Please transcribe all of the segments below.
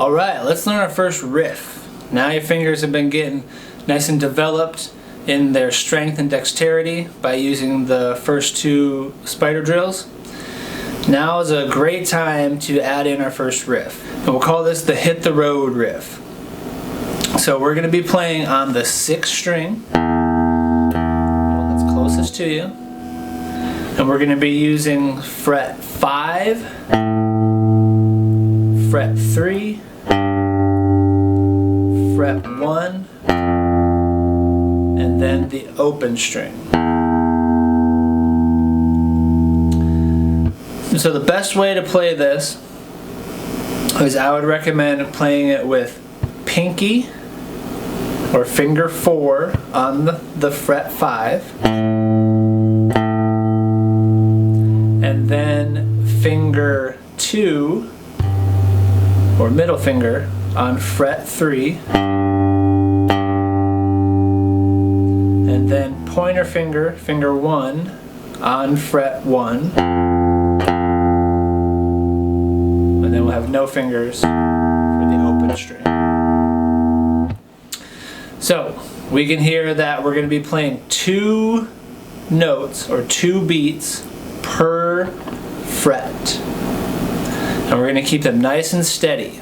Alright, let's learn our first riff. Now your fingers have been getting nice and developed in their strength and dexterity by using the first two spider drills. Now is a great time to add in our first riff. And we'll call this the Hit the Road riff. So we're going to be playing on the 6th string, the one that's closest to you. And we're going to be using fret 5, fret 3, fret 1, and then the open string. So the best way to play this is I would recommend playing it with pinky or finger 4 on the fret 5, and then finger 2 or middle finger on fret 3, and then pointer finger, finger 1 on fret 1, and then we'll have no fingers for the open string. So we can hear that we're going to be playing 2 notes or 2 beats per fret, and we're going to keep them nice and steady.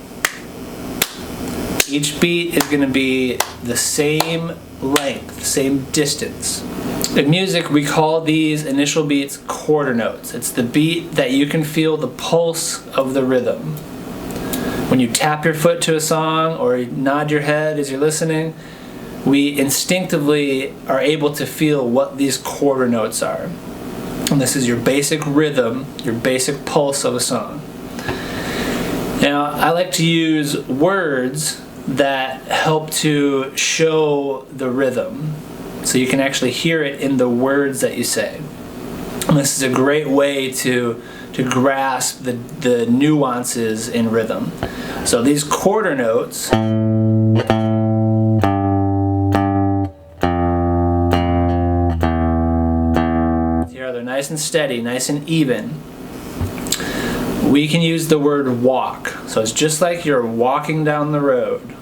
Each beat is going to be the same length, same distance. In music, we call these initial beats quarter notes. It's the beat that you can feel the pulse of the rhythm. When you tap your foot to a song or you nod your head as you're listening, we instinctively are able to feel what these quarter notes are. And this is your basic rhythm, your basic pulse of a song. Now, I like to use words that help to show the rhythm, so you can actually hear it in the words that you say. And this is a great way to grasp the nuances in rhythm. So these quarter notes, here they're nice and steady, nice and even. We can use the word walk. So it's just like you're walking down the road.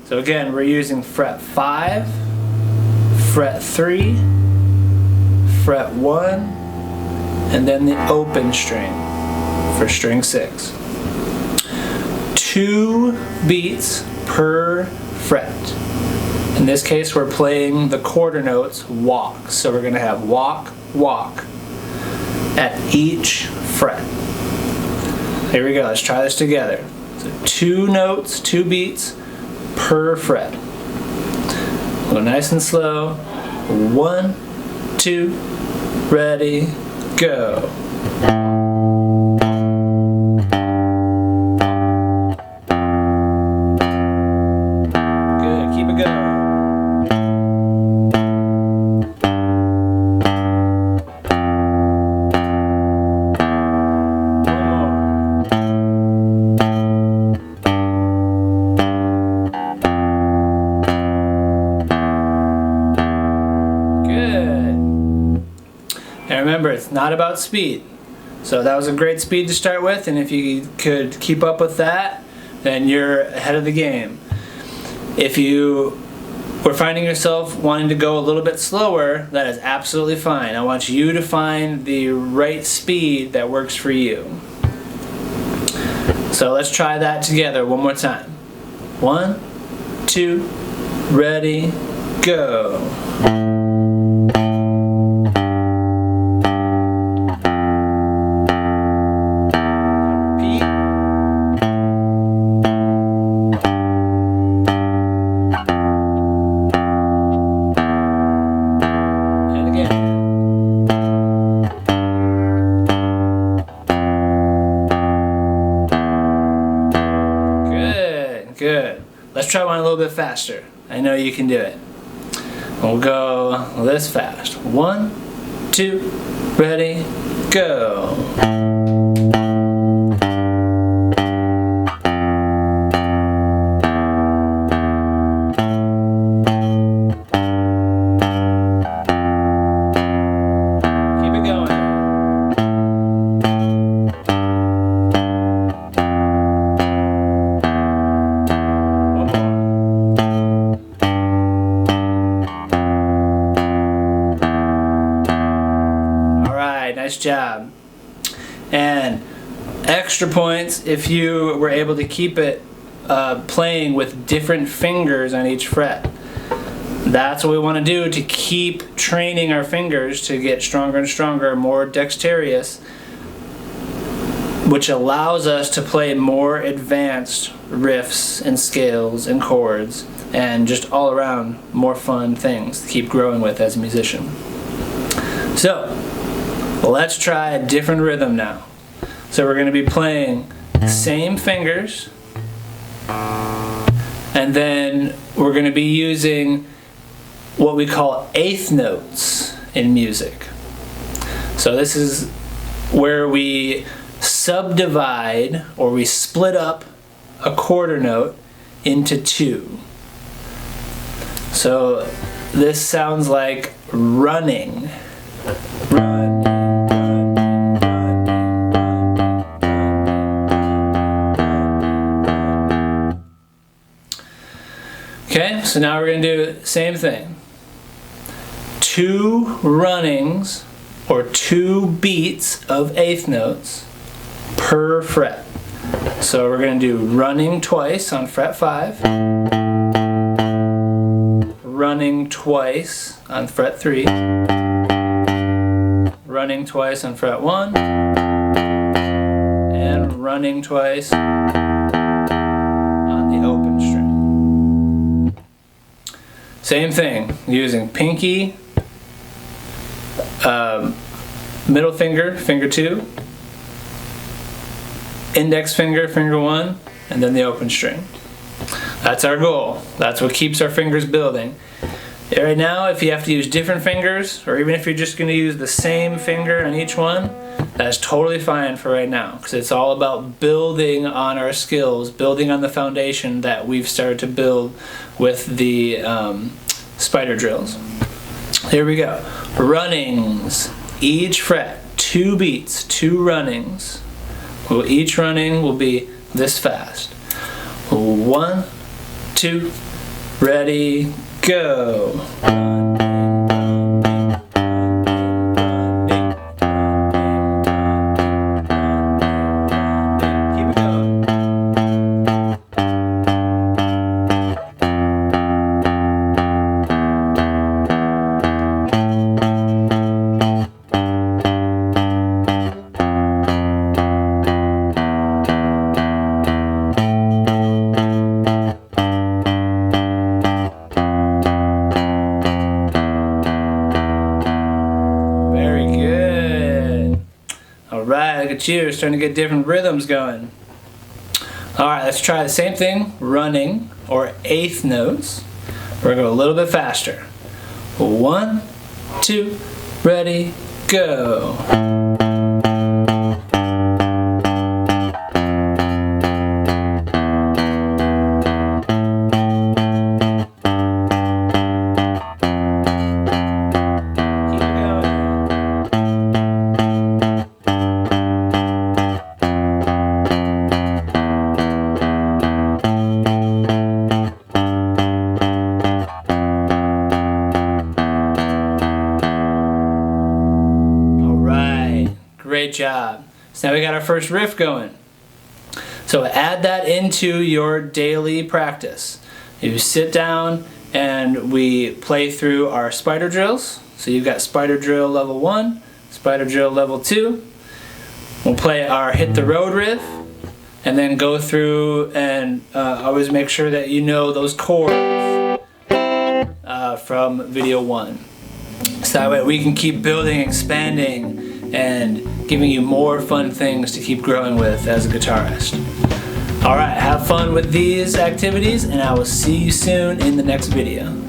So again, we're using fret 5, fret 3, fret 1, and then the open string for string 6. 2 beats per fret. In this case, we're playing the quarter notes walk. So we're going to have walk, walk at each fret. Here we go, let's try this together. So 2 notes, 2 beats per fret. We'll go nice and slow. 1, 2, ready, go. Good, keep it going. And remember, it's not about speed. So that was a great speed to start with, and if you could keep up with that, then you're ahead of the game. If you were finding yourself wanting to go a little bit slower, that is absolutely fine. I want you to find the right speed that works for you. So let's try that together one more time. 1, 2, ready, go. Good. Let's try one a little bit faster. I know you can do it. We'll go this fast. 1, 2, ready, go. nice job. And extra points if you were able to keep it playing with different fingers on each fret. That's what we want to do to keep training our fingers to get stronger and stronger, more dexterous, which allows us to play more advanced riffs and scales and chords and just all around more fun things to keep growing with as a musician. So let's try a different rhythm now. So we're going to be playing the same fingers, and then we're going to be using what we call eighth notes in music. So this is where we subdivide, or we split up a quarter note into two. So this sounds like running. Run. Okay, so now we're going to do the same thing. 2 runnings or 2 beats of eighth notes per fret. So we're going to do running twice on fret 5, running twice on fret 3, running twice on fret 1, and running twice on the open string. Same thing, using pinky, middle finger, finger 2, index finger, finger 1, and then the open string. That's our goal. That's what keeps our fingers building. Right now, if you have to use different fingers, or even if you're just going to use the same finger on each one, that's totally fine for right now, because it's all about building on our skills, building on the foundation that we've started to build with the spider drills. Here we go. Runnings. Each fret, 2 beats, 2 runnings. Well, each running will be this fast. 1, 2, ready, go. Alright, look at you, starting to get different rhythms going. Alright, let's try the same thing, running, or eighth notes. We're going to go a little bit faster. 1, 2, ready, go. Great job. So now we got our first riff going. So add that into your daily practice. You sit down and we play through our spider drills. So you've got spider drill level 1, spider drill level 2. We'll play our hit the road riff and then go through and always make sure that you know those chords from video 1. So that way we can keep building, expanding, and giving you more fun things to keep growing with as a guitarist. Alright, have fun with these activities, and I will see you soon in the next video.